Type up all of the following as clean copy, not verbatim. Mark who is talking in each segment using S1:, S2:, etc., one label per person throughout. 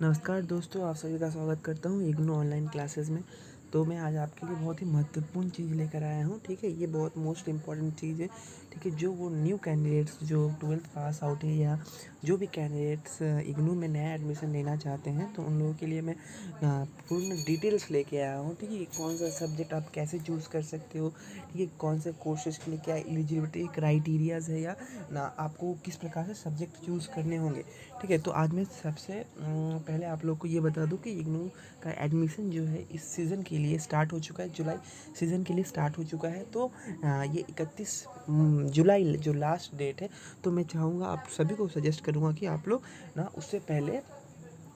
S1: नमस्कार दोस्तों, आप सभी का स्वागत करता हूँ इग्नू ऑनलाइन क्लासेस में। तो मैं आज आपके लिए बहुत ही महत्वपूर्ण चीज़ लेकर आया हूँ, ठीक है। ये बहुत मोस्ट इम्पॉर्टेंट चीज़ है, ठीक है। जो वो न्यू कैंडिडेट्स जो 12th पास आउट है या जो भी कैंडिडेट्स इग्नू में नया एडमिशन लेना चाहते हैं, तो उन लोगों के लिए मैं पूर्ण डिटेल्स लेके आया हूँ, ठीक है। कौन सा सब्जेक्ट आप कैसे चूज़ कर सकते हो, ठीक है। कौन से कोर्सेज के लिए क्या एलिजिबिलिटी क्राइटेरियाज़ है या ना आपको किस प्रकार से सब्जेक्ट चूज़ करने होंगे, ठीक है। तो आज मैं सबसे पहले आप लोग को ये बता दूं कि इग्नू का एडमिशन जो है इस सीज़न के लिए स्टार्ट हो चुका है, जुलाई सीज़न के लिए स्टार्ट हो चुका है। तो ये 31 जुलाई जो लास्ट डेट है, तो मैं चाहूँगा आप सभी को सजेस्ट करूँगा कि आप लोग ना उससे पहले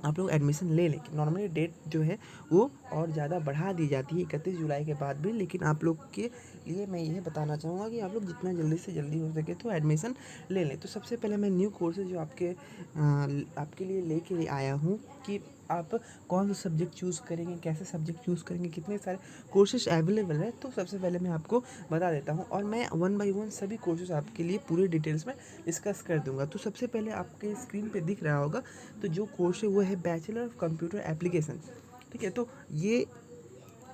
S1: आप लोग एडमिशन ले लें। नॉर्मली डेट जो है वो और ज़्यादा बढ़ा दी जाती है 31 जुलाई के बाद भी, लेकिन आप लोग के लिए मैं ये बताना चाहूँगा कि आप लोग जितना जल्दी से जल्दी हो सके तो एडमिशन ले लें। तो सबसे पहले मैं न्यू कोर्सेज जो आपके लिए लेके आया हूँ कि आप कौन सा सब्जेक्ट चूज़ करेंगे, कैसे सब्जेक्ट चूज़ करेंगे, कितने सारे कोर्सेज अवेलेबल है। तो सबसे पहले मैं आपको बता देता हूँ और मैं वन बाय वन सभी कोर्सेज आपके लिए पूरे डिटेल्स में डिस्कस कर दूंगा। तो सबसे पहले आपके स्क्रीन पे दिख रहा होगा, तो जो कोर्स है वो है बैचलर ऑफ कंप्यूटर एप्लीकेशन, ठीक है। तो ये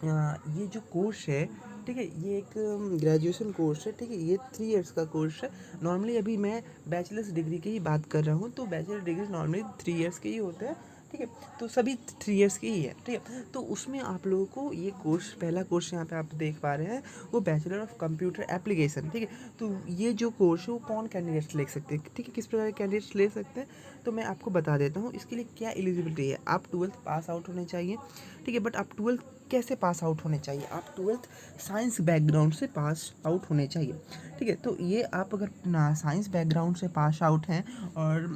S1: जो कोर्स है, ठीक है, ये एक ग्रेजुएशन कोर्स है, ठीक है। ये 3 इयर्स का कोर्स है। नॉर्मली अभी मैं बैचलर्स डिग्री की ही बात कर रहा हूँ, तो बैचलर डिग्री नॉर्मली 3 इयर्स के ही होते हैं, ठीक है। तो सभी 3 इयर्स की ही है, ठीक है। तो उसमें आप लोगों को ये कोर्स, पहला कोर्स यहाँ पे आप देख पा रहे हैं, वो बैचलर ऑफ कंप्यूटर एप्लीकेशन, ठीक है। तो ये जो कोर्स है वो कौन कैंडिडेट्स ले सकते हैं, ठीक है, किस प्रकार के कैंडिडेट्स ले सकते हैं, तो मैं आपको बता देता हूँ इसके लिए क्या एलिजिबिलिटी है। आप 12th पास आउट होने चाहिए, ठीक है। बट आप 12th कैसे पास आउट होने चाहिए, आप 12th साइंस बैकग्राउंड से पास आउट होने चाहिए, ठीक है। तो ये आप अगर ना साइंस बैकग्राउंड से पास आउट हैं और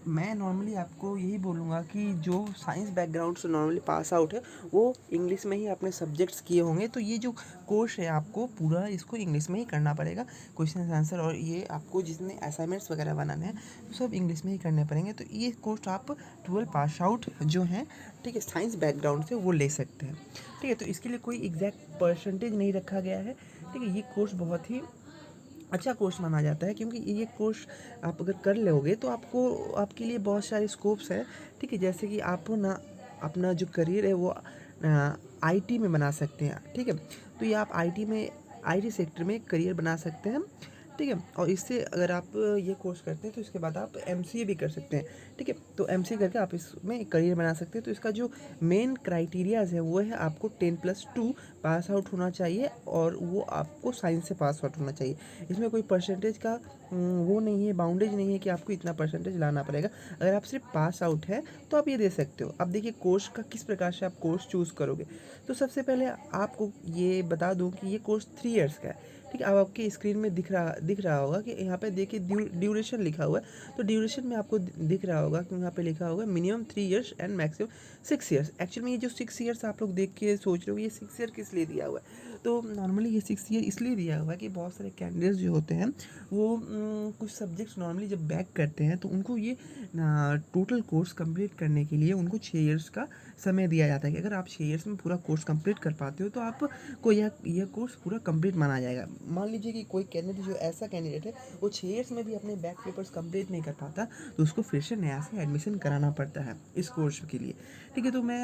S1: मैं नॉर्मली आपको यही बोलूँगा कि जो साइंस बैकग्राउंड से नॉर्मली पास आउट है वो इंग्लिश में ही अपने सब्जेक्ट्स किए होंगे। तो ये जो कोर्स है आपको पूरा इसको इंग्लिश में ही करना पड़ेगा, क्वेश्चन आंसर और ये आपको जितने असाइनमेंट्स वगैरह बनाने हैं तो सब इंग्लिश में ही करने पड़ेंगे। तो ये कोर्स आप 12 पास आउट जो हैं, ठीक है, साइंस बैकग्राउंड से वो ले सकते हैं, ठीक है। तो इसके लिए कोई एग्जैक्ट परसेंटेज नहीं रखा गया है, ठीक है। ये कोर्स बहुत ही अच्छा कोर्स माना जाता है क्योंकि ये कोर्स आप अगर कर लोगे तो आपको आपके लिए बहुत सारे स्कोप्स हैं, ठीक है। जैसे कि आप ना अपना जो करियर है वो आईटी में बना सकते हैं, ठीक है। तो ये आप आईटी सेक्टर में करियर बना सकते हैं, ठीक है। और इससे अगर आप ये कोर्स करते हैं तो इसके बाद आप एमसीए भी कर सकते हैं, ठीक है। तो एमसीए करके आप इसमें करियर बना सकते हैं। तो इसका जो मेन क्राइटेरियाज़ है वो है आपको 10+2 पास आउट होना चाहिए और वो आपको साइंस से पास आउट होना चाहिए। इसमें कोई परसेंटेज का वो नहीं है, बाउंडेज नहीं है कि आपको इतना परसेंटेज लाना पड़ेगा। अगर आप सिर्फ पास आउट है तो आप ये दे सकते हो। अब देखिए कोर्स का किस प्रकार से आप कोर्स चूज़ करोगे। तो सबसे पहले आपको ये बता दूँ कि ये कोर्स 3 इयर्स का है, ठीक है। अब आपकी स्क्रीन में दिख रहा होगा कि यहाँ पे देखिए ड्यूरेशन लिखा हुआ है। तो ड्यूरेशन में आपको दिख रहा होगा कि यहाँ पे लिखा होगा minimum 3 years and maximum 6 years. Actually में ये जो 6 इयर्स आप लोग देख के सोच रहे हो ये 6 ईयर किस लिए दिया हुआ है, तो नॉर्मली ये 6 ईयर इसलिए दिया हुआ है कि बहुत सारे कैंडिडेट्स जो होते हैं वो कुछ सब्जेक्ट्स नॉर्मली जब बैक करते हैं तो उनको ये टोटल कोर्स कंप्लीट करने के लिए उनको 6 इयर्स का समय दिया जाता है कि अगर आप 6 इयर्स में पूरा कोर्स कंप्लीट कर पाते हो तो आपको यह कोर्स पूरा कंप्लीट माना जाएगा। मान लीजिए कि कोई कैंडिडेट जो ऐसा कैंडिडेट है वो 6 इयर्स में भी अपने बैक पेपर्स कंप्लीट नहीं कर पाता, तो उसको फिर से नया से एडमिशन कराना पड़ता है इस कोर्स के लिए, ठीक है। तो मैं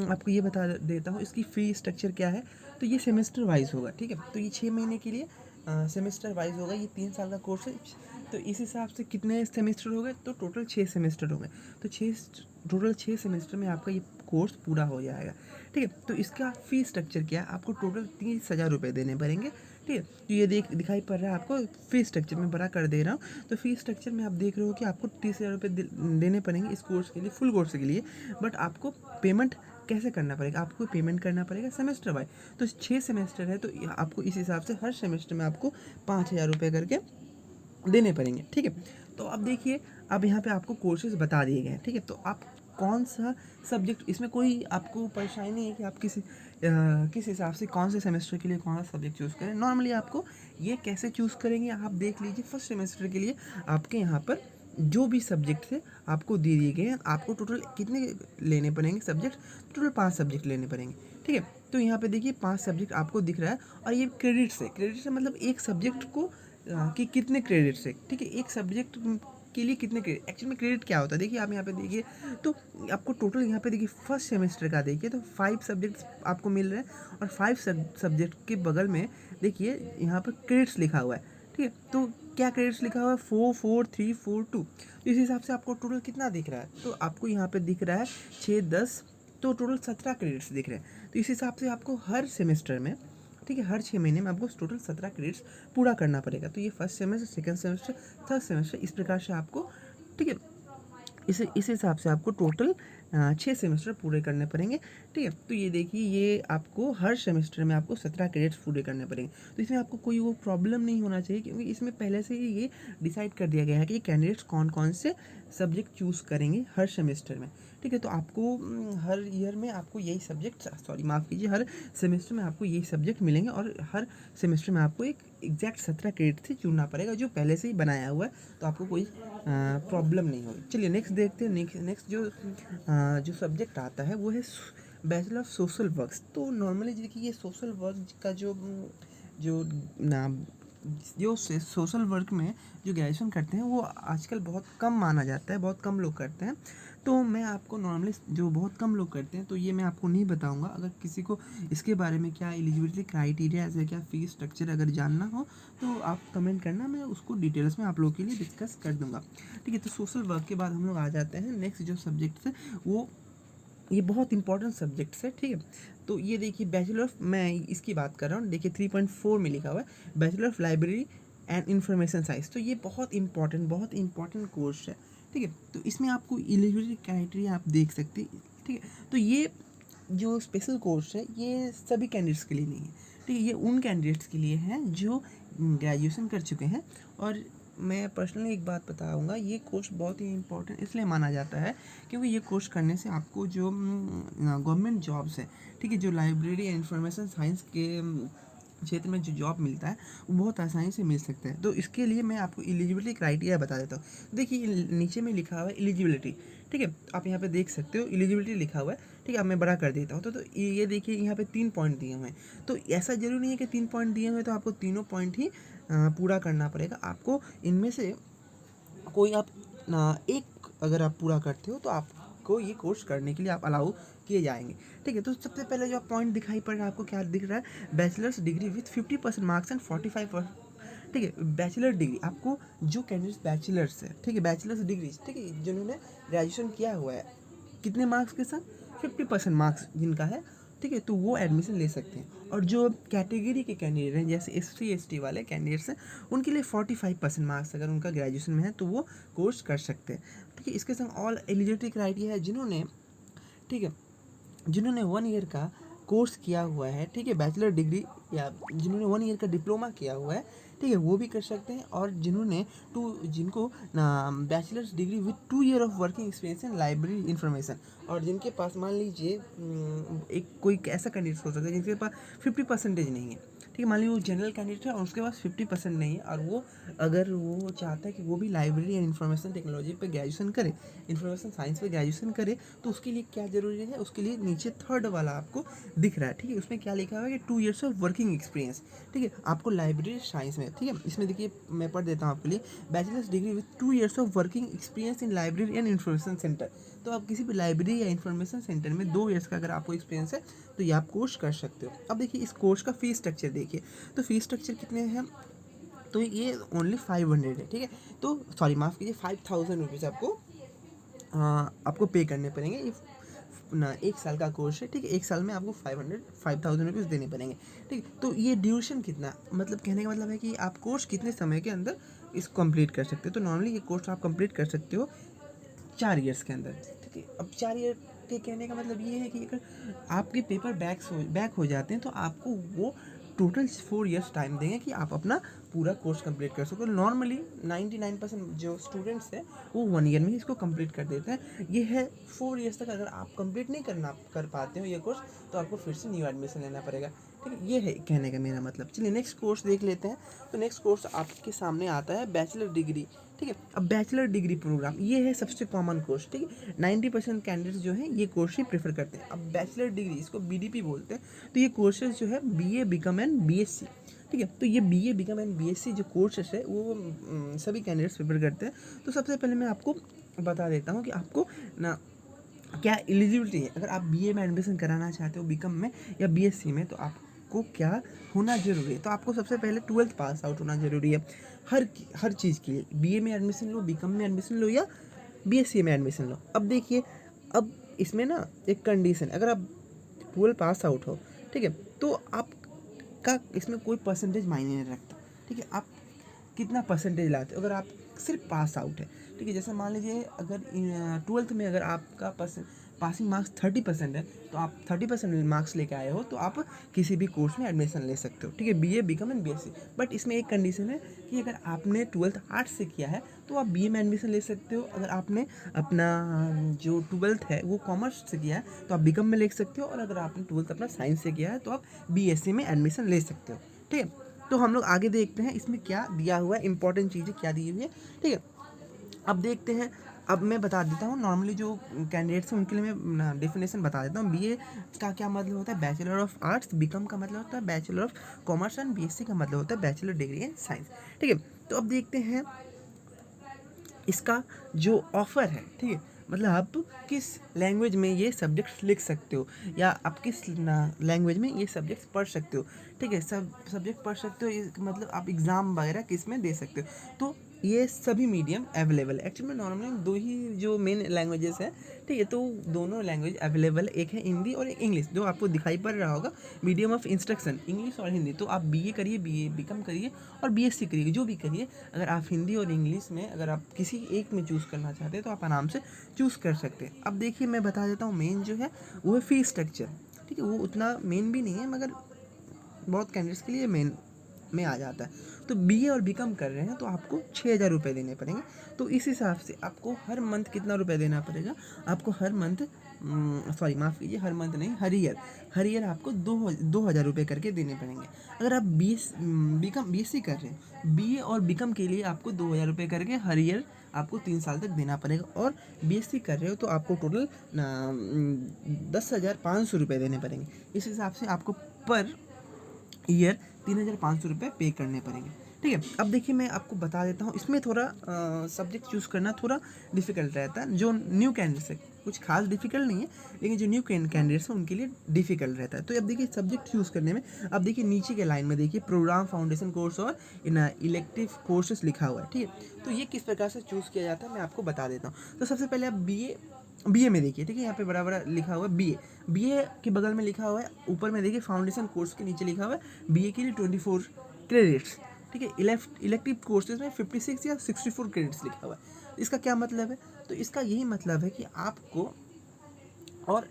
S1: आपको ये बता देता हूँ इसकी फ़ी स्ट्रक्चर क्या है। तो ये सेमेस्टर वाइज होगा, ठीक है। तो ये 6 महीने के लिए सेमेस्टर वाइज होगा। ये 3 साल का कोर्स है, तो इस हिसाब से कितने सेमेस्टर हो गए, तो टोटल 6 सेमेस्टर हो गए। तो टोटल 6 सेमेस्टर में आपका ये कोर्स पूरा हो जाएगा, ठीक है। तो इसका फ़ी स्ट्रक्चर क्या है, आपको टोटल 30,000 रुपये देने पड़ेंगे, ठीक है। तो ये दिखाई पड़ रहा है आपको फ़ी स्ट्रक्चर में बड़ा कर दे रहा हूँ। तो फ़ी स्ट्रक्चर में आप देख रहे हो कि आपको 30,000 रुपये देने पड़ेंगे इस कोर्स के लिए, फुल कोर्स के लिए। बट आपको पेमेंट कैसे करना पड़ेगा, आपको पेमेंट करना पड़ेगा सेमेस्टर वाइज। तो 6 सेमेस्टर है तो आपको इस हिसाब से हर सेमेस्टर में आपको 5,000 रुपये करके देने पड़ेंगे, ठीक है। तो अब देखिए, अब यहाँ पे आपको कोर्सेज बता दिए गए हैं, ठीक है। तो आप कौन सा सब्जेक्ट, इसमें कोई आपको परेशानी नहीं है कि आप किस हिसाब से कौन से सेमेस्टर के लिए कौन सा सब्जेक्ट चूज़ करें। नॉर्मली आपको ये कैसे चूज़ करेंगे आप देख लीजिए। फर्स्ट सेमेस्टर के लिए आपके यहाँ पर जो भी सब्जेक्ट थे आपको दे दिए गए हैं। आपको टोटल कितने लेने पड़ेंगे सब्जेक्ट, टोटल 5 सब्जेक्ट लेने पड़ेंगे, ठीक है। तो यहाँ पे देखिए 5 सब्जेक्ट आपको दिख रहा है और ये क्रेडिट से मतलब एक सब्जेक्ट को कि कितने क्रेडिट से, ठीक है। एक सब्जेक्ट के लिए कितने क्रेडिट, एक्चुअली में क्रेडिट क्या होता है देखिए, आप यहाँ पे देखिए तो आपको टोटल यहाँ पे देखिए फर्स्ट सेमेस्टर का देखिए तो 5 सब्जेक्ट्स आपको मिल रहे हैं, और 5 सब्जेक्ट के बगल में देखिए यहाँ पर क्रेडिट्स लिखा हुआ है, ठीक है। तो क्या क्रेडिट्स लिखा हुआ है, 4 4 3 4 2, तो इस हिसाब से आपको टोटल कितना दिख रहा है, तो आपको यहाँ पे दिख रहा है 6 10, तो टोटल 17 क्रेडिट्स दिख रहे हैं। तो इस हिसाब से आपको हर सेमेस्टर में, ठीक है, हर 6 महीने में आपको टोटल 17 क्रेडिट्स पूरा करना पड़ेगा। तो ये first semester, second semester, third semester, इस प्रकार से आपको, ठीक है, इस हिसाब से आपको टोटल 6 सेमेस्टर पूरे करने पड़ेंगे, ठीक है। तो ये देखिए, ये आपको हर सेमेस्टर में आपको 17 क्रेडिट्स पूरे करने पड़ेंगे। तो इसमें आपको कोई वो प्रॉब्लम नहीं होना चाहिए, क्योंकि इसमें पहले से ही ये डिसाइड कर दिया गया है कि कैंडिडेट्स कौन कौन से सब्जेक्ट चूज़ करेंगे हर सेमेस्टर में, ठीक है। तो आपको हर ईयर में आपको यही सब्जेक्ट, सॉरी माफ़ कीजिए, हर सेमेस्टर में आपको यही सब्जेक्ट मिलेंगे, और हर सेमेस्टर में आपको एक एग्जैक्ट 17 क्रेडिट से चुनना पड़ेगा, जो पहले से ही बनाया हुआ है, तो आपको कोई प्रॉब्लम नहीं होगी। चलिए नेक्स्ट देखते हैं। नेक्स्ट जो सब्जेक्ट आता है वो है बैचलर ऑफ सोशल वर्क्स। तो नॉर्मली देखिए, ये सोशल वर्क का जो नाम जो सोशल वर्क में जो ग्रेजुएशन करते हैं वो आजकल बहुत कम माना जाता है, बहुत कम लोग करते हैं। तो मैं आपको नॉर्मली जो बहुत कम लोग करते हैं, तो ये मैं आपको नहीं बताऊंगा। अगर किसी को इसके बारे में क्या एलिजिबिलिटी क्राइटेरिया है, क्या फ़ीस स्ट्रक्चर अगर जानना हो तो आप कमेंट करना, मैं उसको डिटेल्स में आप लोगों के लिए डिस्कस कर दूंगा, ठीक है। तो सोशल वर्क के बाद हम लोग आ जाते हैं नेक्स्ट जो सब्जेक्ट है, वो ये बहुत इंपॉर्टेंट सब्जेक्ट्स है, ठीक है। तो ये देखिए बैचलर ऑफ, मैं इसकी बात कर रहा हूँ, देखिए 3.4 में लिखा हुआ है bachelor of library and information science. तो ये बहुत इंपॉर्टेंट कोर्स है, ठीक है। तो इसमें आपको एलिजिबिलिटी क्राइटेरिया आप देख सकते हैं, ठीक है। तो ये जो स्पेशल कोर्स है ये सभी कैंडिडेट्स के लिए नहीं है, ठीक है। ये उन कैंडिडेट्स के लिए है जो ग्रेजुएशन कर चुके हैं। और मैं पर्सनली एक बात बताऊंगा, ये कोर्स बहुत ही इंपॉर्टेंट इसलिए माना जाता है क्योंकि ये कोर्स करने से आपको जो गवर्नमेंट जॉब्स है, ठीक है, जो लाइब्रेरी एंड इंफॉर्मेशन साइंस के क्षेत्र में जो जॉब मिलता है वो बहुत आसानी से मिल सकता है। तो इसके लिए मैं आपको एलिजिबिलिटी क्राइटेरिया बता देता हूँ। देखिए नीचे में लिखा हुआ है एलिजिबिलिटी, ठीक है, आप यहाँ पे देख सकते हो एलिजिबिलिटी लिखा हुआ है, ठीक है। अब मैं बड़ा कर देता हूँ। तो ये देखिए यहाँ पे 3 पॉइंट दिए हुए हैं। तो ऐसा जरूरी नहीं है कि 3 पॉइंट दिए हुए हैं तो आपको तीनों पॉइंट ही पूरा करना पड़ेगा। आपको इनमें से कोई आप एक अगर आप पूरा करते हो तो आपको ये कोर्स करने के लिए आप अलाउ किए जाएंगे, ठीक है। तो सबसे पहले जो आप पॉइंट दिखाई पड़ रहा है, आपको क्या दिख रहा है, bachelors degree with 50% marks and 45%, ठीक है। बैचलर डिग्री आपको जो कैंडिडेट्स बैचलर्स है, ठीक है, बैचलर्स डिग्री, ठीक है, जिन्होंने ग्रेजुएशन किया हुआ है, कितने मार्क्स के साथ, 50% मार्क्स जिनका है, ठीक है, तो वो एडमिशन ले सकते हैं। और जो कैटेगरी के कैंडिडेट हैं जैसे SC ST वाले कैंडिडेट्स हैं, उनके लिए 45% मार्क्स अगर उनका ग्रेजुएशन में है तो वो कोर्स कर सकते हैं, ठीक है। इसके संग ऑल एलिजिबिलिटी क्राइटेरिया है जिन्होंने, ठीक है, जिन्होंने 1 ईयर का कोर्स किया हुआ है, ठीक है, बैचलर डिग्री, या जिन्होंने 1 ईयर का डिप्लोमा किया हुआ है, ठीक है, वो भी कर सकते हैं। और जिनको bachelors degree with 2 year of working experience in library information, और जिनके पास मान लीजिए एक कोई ऐसा कैंडिडेट हो सकता है जिनके पास 50% नहीं है, ठीक है, मान लीजिए वो जनरल कैंडिडेट है और उसके पास 50% नहीं है, और वो अगर वो चाहता है कि वो भी लाइब्रेरी एंड इन्फॉर्मेशन टेक्नोलॉजी पे ग्रेजुएशन करे, इन्फॉर्मेशन साइंस पे ग्रेजुएशन करे, तो उसके लिए क्या ज़रूरी है, उसके लिए नीचे थर्ड वाला आपको दिख रहा है, ठीक है, उसमें क्या लिखा हुआ है कि 2 ईयर्स ऑफ वर्किंग एक्सपीरियंस, ठीक है, आपको लाइब्रेरी साइंस में, ठीक है। इसमें देखिए मैं पढ़ देता हूँ आपके लिए, bachelors degree with 2 years of working experience in library and information centre. तो आप किसी भी लाइब्रेरी या इन्फॉर्मेशन सेंटर में 2 ईयर्स का अगर आपको एक्सपीरियंस है तो ये आप कोर्स कर सकते हो। अब देखिए इस कोर्स का फीस स्ट्रक्चर देखिए, तो फीस स्ट्रक्चर कितने हैं, तो ये ओनली 500 है, ठीक है। तो सॉरी माफ़ कीजिए, 5000 रुपीज़ आपको पे करने पड़ेंगे। ये ना 1 साल का कोर्स है, ठीक है, 1 साल में आपको 5000 रुपीज़ देने पड़ेंगे, ठीक है। तो ये ड्यूरेशन कितना, मतलब कहने का मतलब है कि आप कोर्स कितने समय के अंदर इसको कंप्लीट कर सकते हो। तो नॉर्मली ये कोर्स आप कंप्लीट कर सकते हो 4 ईयर्स के अंदर, ठीक है। अब 4 ईयर के कहने का मतलब ये है कि अगर आपके पेपर बैक हो जाते हैं तो आपको वो टोटल 4 ईयर्स टाइम देंगे कि आप अपना पूरा कोर्स कंप्लीट कर सको। नॉर्मली 99% जो स्टूडेंट्स हैं वो 1 ईयर में ही इसको कंप्लीट कर देते हैं। ये है 4 ईयर्स तक अगर आप कंप्लीट नहीं कर पाते हो ये कोर्स, तो आपको फिर से न्यू एडमिशन लेना पड़ेगा, ठीक है। ये है कहने का मेरा मतलब। चलिए नेक्स्ट कोर्स देख लेते हैं। तो नेक्स्ट कोर्स आपके सामने आता है बैचलर डिग्री, ठीक है। अब बैचलर डिग्री प्रोग्राम ये है सबसे कॉमन कोर्स, ठीक है, 90% कैंडिडेट्स जो हैं ये कोर्स ही प्रेफर करते हैं। अब बैचलर डिग्री इसको BDP बोलते हैं। तो ये कोर्सेज जो है BA BCom एंड BSc, ठीक है। तो ये BA बीकॉम एंड BSc जो कोर्सेस है वो सभी कैंडिडेट्स प्रेफर करते हैं। तो सबसे पहले मैं आपको बता देता हूँ कि आपको ना क्या एलिजिबिलिटी है। अगर आप BA में एडमिशन कराना चाहते हो बीकॉम में या BSc में, तो आपको क्या होना ज़रूरी है। तो आपको सबसे पहले 12th पास आउट होना ज़रूरी है हर चीज़ के लिए। BA में एडमिशन लो, बीकॉम में एडमिशन लो या BSc में एडमिशन लो। अब देखिए, अब इसमें ना एक कंडीशन, अगर आप 12 पास आउट हो, ठीक है, तो आपका इसमें कोई परसेंटेज मायने नहीं रखता। ठीक है, आप कितना परसेंटेज लाते हो। अगर आप सिर्फ पास आउट है, ठीक है, जैसे मान लीजिए अगर 12th में अगर आपका पासिंग मार्क्स 30% है, तो आप 30% मार्क्स लेके आए हो तो आप किसी भी कोर्स में एडमिशन ले सकते हो। ठीक है, BA BCom and BSc। But इसमें एक कंडीशन है कि अगर आपने 12th आर्ट्स से किया है तो आप BA में एडमिशन ले सकते हो। अगर आपने अपना जो 12th है वो कॉमर्स से किया है तो आप बीकॉम में ले सकते हो। और अगर आपने 12th अपना साइंस से किया है तो आप BSc में एडमिशन ले सकते हो। ठीक है, तो हम लोग आगे देखते हैं इसमें क्या दिया हुआ है, इंपॉर्टेंट चीज़ें क्या दी हुई है। ठीक है, अब देखते हैं। अब मैं बता देता हूँ नॉर्मली जो कैंडिडेट्स हैं उनके लिए मैं डेफिनेशन बता देता हूँ। BA का क्या मतलब होता है, बैचलर ऑफ आर्ट्स। बीकॉम का मतलब होता है bachelor of commerce and BSc का मतलब होता है बैचलर डिग्री इन साइंस। ठीक है, तो अब देखते हैं इसका जो ऑफ़र है। ठीक है, मतलब आप किस लैंग्वेज में ये सब्जेक्ट्स लिख सकते हो या आप किस लैंग्वेज में ये सब्जेक्ट्स पढ़ सकते हो। ठीक है, सब सब्जेक्ट पढ़ सकते हो, मतलब आप एग्ज़ाम वगैरह किस में दे सकते हो। तो ये सभी मीडियम अवेलेबल है। एक्चुअली में नॉर्मली दो ही जो मेन लैंग्वेजेस हैं। ठीक है, तो दोनों लैंग्वेज अवेलेबल है, एक है हिंदी और एक इंग्लिश, जो आपको दिखाई पड़ रहा होगा मीडियम ऑफ इंस्ट्रक्शन इंग्लिश और हिंदी। तो आप BA करिए, BA बीकॉम करिए और BSc करिए, जो भी करिए। अगर आप हिंदी और इंग्लिश में अगर आप किसी एक में चूज़ करना चाहते हैं तो आप आराम से चूज़ कर सकते हैं। अब देखिए मैं बता देता हूँ मेन जो है वो है फ़ीस स्ट्रक्चर। ठीक है, वो उतना मेन भी नहीं है मगर बहुत कैंडिडेट्स के लिए मेन में आ जाता है। तो BA और बीकॉम कर रहे हैं तो आपको 6,000 रुपये देने पड़ेंगे। तो इस हिसाब से आपको हर मंथ कितना रुपये देना पड़ेगा, आपको हर मंथ सॉरी माफ़ कीजिए, हर मंथ नहीं, हर ईयर आपको 2,000 रुपये करके देने पड़ेंगे। अगर आप बीकॉम BSc कर रहे हैं, BA और बीकॉम के लिए आपको 2,000 रुपये करके हर ईयर आपको 3 साल तक देना पड़ेगा। और BSc कर रहे हो तो आपको टोटल 10,500 रुपये देने पड़ेंगे। इस हिसाब से आपको पर ईयर 3,500 रुपये पे करने पड़ेंगे। ठीक है, अब देखिए मैं आपको बता देता हूँ, इसमें थोड़ा सब्जेक्ट चूज़ करना थोड़ा डिफ़िकल्ट रहता है। जो न्यू कैंडिडेट्स है, कुछ खास डिफ़िकल्ट नहीं है, लेकिन जो न्यू कैंडिडेट्स हैं उनके लिए डिफ़िकल्ट रहता है। तो अब देखिए सब्जेक्ट चूज़ करने में, अब देखिए नीचे के लाइन में देखिए प्रोग्राम फाउंडेशन कोर्स और इलेक्टिव कोर्सेस लिखा हुआ है। ठीक है, तो ये किस प्रकार से चूज़ किया जाता है मैं आपको बता देता हूँ। तो सबसे पहले आप BA में देखिए। ठीक है, यहाँ पे बड़ा बड़ा लिखा हुआ है BA के बगल में लिखा हुआ है, ऊपर में देखिए फाउंडेशन कोर्स के नीचे लिखा हुआ है BA के लिए 24 क्रेडिट्स। ठीक है, इलेक्टिव कोर्सेज में 56 या 64 क्रेडिट्स लिखा हुआ है। इसका क्या मतलब है, तो इसका यही मतलब है कि आपको और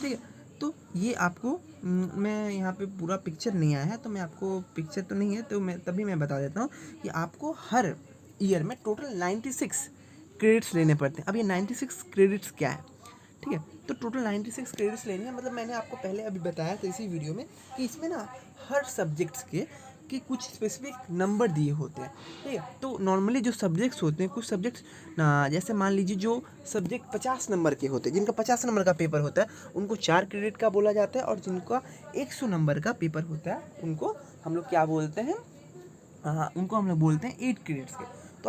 S1: ठीक है, तो ये आपको मैं यहाँ पे पूरा पिक्चर नहीं आया है तो मैं आपको पिक्चर तो नहीं है तो मैं बता देता हूँ कि आपको हर ईयर में टोटल 96 क्रेडिट्स लेने पड़ते हैं। अब ये 96 क्रेडिट्स क्या है, ठीक है, तो टोटल 96 क्रेडिट्स लेने हैं। मतलब मैंने आपको पहले अभी बताया था इसी वीडियो में कि इसमें ना हर सब्जेक्ट्स के कुछ स्पेसिफिक नंबर दिए होते हैं। ठीक है, तो नॉर्मली जो सब्जेक्ट्स होते हैं, कुछ सब्जेक्ट्स जैसे मान लीजिए जो सब्जेक्ट 50 नंबर के होते हैं, जिनका 50 नंबर का पेपर होता है उनको 4 क्रेडिट का बोला जाता है। और जिनका 100 नंबर का पेपर होता है उनको हम लोग क्या बोलते हैं, उनको हम लोग बोलते हैं 8 क्रेडिट्स के। तो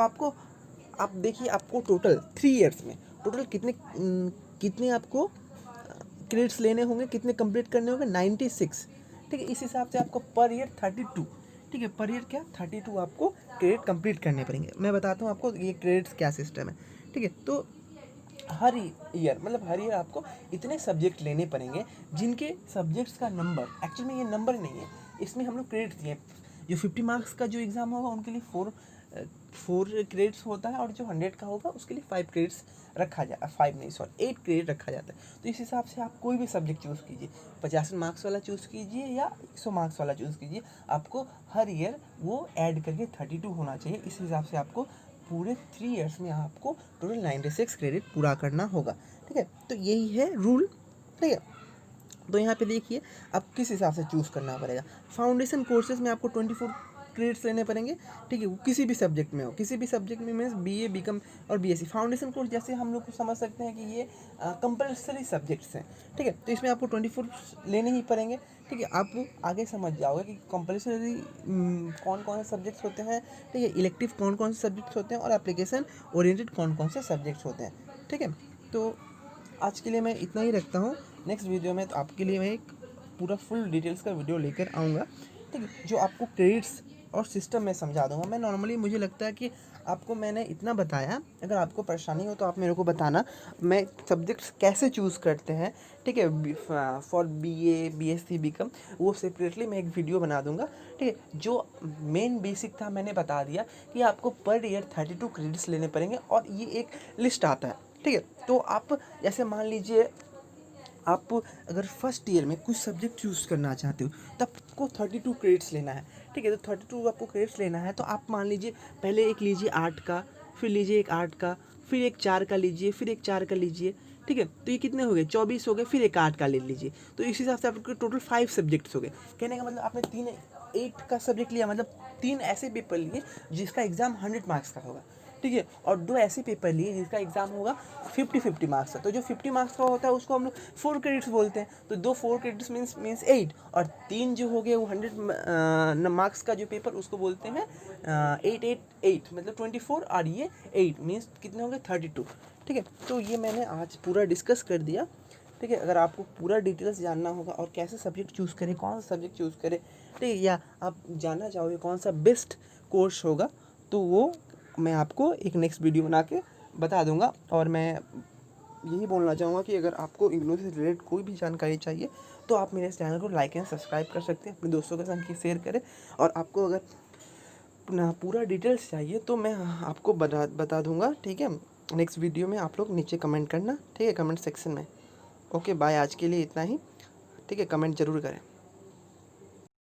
S1: आप देखिए आपको टोटल 3 ईयर्स में टोटल कितने आपको क्रेडिट्स लेने होंगे, कितने कंप्लीट करने होंगे, 96। ठीक है, इस हिसाब से आपको पर ईयर 32, ठीक है, पर ईयर क्या 32 आपको क्रेडिट कंप्लीट करने पड़ेंगे। मैं बताता हूँ आपको ये क्रेडिट्स क्या सिस्टम है। ठीक है, तो हर ईयर मतलब हर ईयर आपको इतने सब्जेक्ट लेने पड़ेंगे जिनके सब्जेक्ट्स का नंबर, एक्चुअली में ये नंबर नहीं है, इसमें हम लोग क्रेडिट्स दिए। जो 50 मार्क्स का जो एग्ज़ाम होगा उनके लिए 4 क्रेडिट्स होता है और जो 100 का होगा उसके लिए 5 क्रेडिट्स रखा जाता है, 5 नहीं सॉरी 8 क्रेडिट रखा जाता है। तो इस हिसाब से आप कोई भी सब्जेक्ट चूज़ कीजिए, 50 मार्क्स वाला चूज़ कीजिए या 100 मार्क्स वाला चूज़ कीजिए, आपको हर ईयर वो ऐड करके 32 होना चाहिए। इस हिसाब से आपको पूरे 3 ईयर्स में आपको टोटल 96 क्रेडिट पूरा करना होगा। ठीक है, तो यही है रूल। ठीक है, तो यहाँ पे देखिए अब किस हिसाब से चूज़ करना पड़ेगा। फाउंडेशन कोर्सेज में आपको 24 क्रेडिट्स लेने पड़ेंगे, ठीक है, वो किसी भी सब्जेक्ट में हो, किसी भी सब्जेक्ट में मीन्स BA BCom और BSc। फाउंडेशन कोर्स जैसे हम लोग को समझ सकते हैं कि ये कंपल्सरी सब्जेक्ट्स हैं, ठीक है, तो इसमें आपको 24 लेने ही पड़ेंगे, ठीक है। आप आगे समझ जाओगे कि कंपल्सरी कौन कौन से सब्जेक्ट्स होते हैं, ठीक है, इलेक्टिव कौन कौन से सब्जेक्ट्स होते हैं और एप्लीकेशन ओरिएंटेड कौन कौन से सब्जेक्ट्स होते हैं, ठीक है। तो आज के लिए मैं इतना ही रखता हूँ। नेक्स्ट वीडियो में तो आपके लिए मैं एक पूरा फुल डिटेल्स का वीडियो लेकर आऊँगा, ठीक है, जो आपको क्रेडिट्स और सिस्टम में समझा दूँगा। मैं नॉर्मली मुझे लगता है कि आपको मैंने इतना बताया, अगर आपको परेशानी हो तो आप मेरे को बताना, मैं सब्जेक्ट्स कैसे चूज़ करते हैं, ठीक है, फॉर BA BSc BCom, वो सेपरेटली मैं एक वीडियो बना दूँगा, ठीक है। जो मेन बेसिक था मैंने बता दिया कि आपको पर ईयर 32 क्रेडिट्स लेने पड़ेंगे और ये एक लिस्ट आता है, ठीक है। तो आप जैसे मान लीजिए आप अगर फर्स्ट ईयर में कुछ सब्जेक्ट चूज़ करना चाहते हो तो आपको 32 क्रेडिट्स लेना है, ठीक है। तो 32 आपको क्रेडिट्स लेना है, तो आप मान लीजिए पहले एक लीजिए 8 का, फिर लीजिए एक 8 का, फिर एक 4 का लीजिए, फिर एक 4 का लीजिए, ठीक है। तो ये कितने हो गए, 24 हो गए, फिर एक 8 का ले लीजिए। तो इस हिसाब से आपके टोटल 5 सब्जेक्ट्स हो गए। कहने का मतलब आपने 8 का सब्जेक्ट लिया, मतलब 3 ऐसे पेपर लिए जिसका एग्ज़ाम 100 मार्क्स का होगा, ठीक है, और 2 ऐसे पेपर लिए जिसका एग्ज़ाम होगा 50-50 मार्क्स का। तो जो 50 मार्क्स का होता है उसको हम लोग 4 क्रेडिट्स बोलते हैं। तो 2 4 क्रेडिट्स मीन्स 8, और 3 जो हो गए वो 100 मार्क्स का जो पेपर उसको बोलते हैं 8 मतलब 24, और ये 8 मीन्स कितने हो गए 32, ठीक है। तो ये मैंने आज पूरा डिस्कस कर दिया, ठीक है। अगर आपको पूरा डिटेल्स जानना होगा और कैसे सब्जेक्ट चूज़ करें, कौन सा सब्जेक्ट चूज़ करें, ठीक है, या आप जानना चाहोगे कौन सा बेस्ट कोर्स होगा, तो वो मैं आपको एक नेक्स्ट वीडियो बना के बता दूंगा। और मैं यही बोलना चाहूँगा कि अगर आपको इग्नू से रिलेटेड कोई भी जानकारी चाहिए तो आप मेरे चैनल को लाइक एंड सब्सक्राइब कर सकते हैं, अपने दोस्तों के संग शेयर करें। और आपको अगर अपना पूरा डिटेल्स चाहिए तो मैं आपको बता दूंगा, ठीक है। नेक्स्ट वीडियो में आप लोग नीचे कमेंट करना, ठीक है, कमेंट सेक्शन में। ओके बाय, आज के लिए इतना ही, ठीक है, कमेंट ज़रूर करें।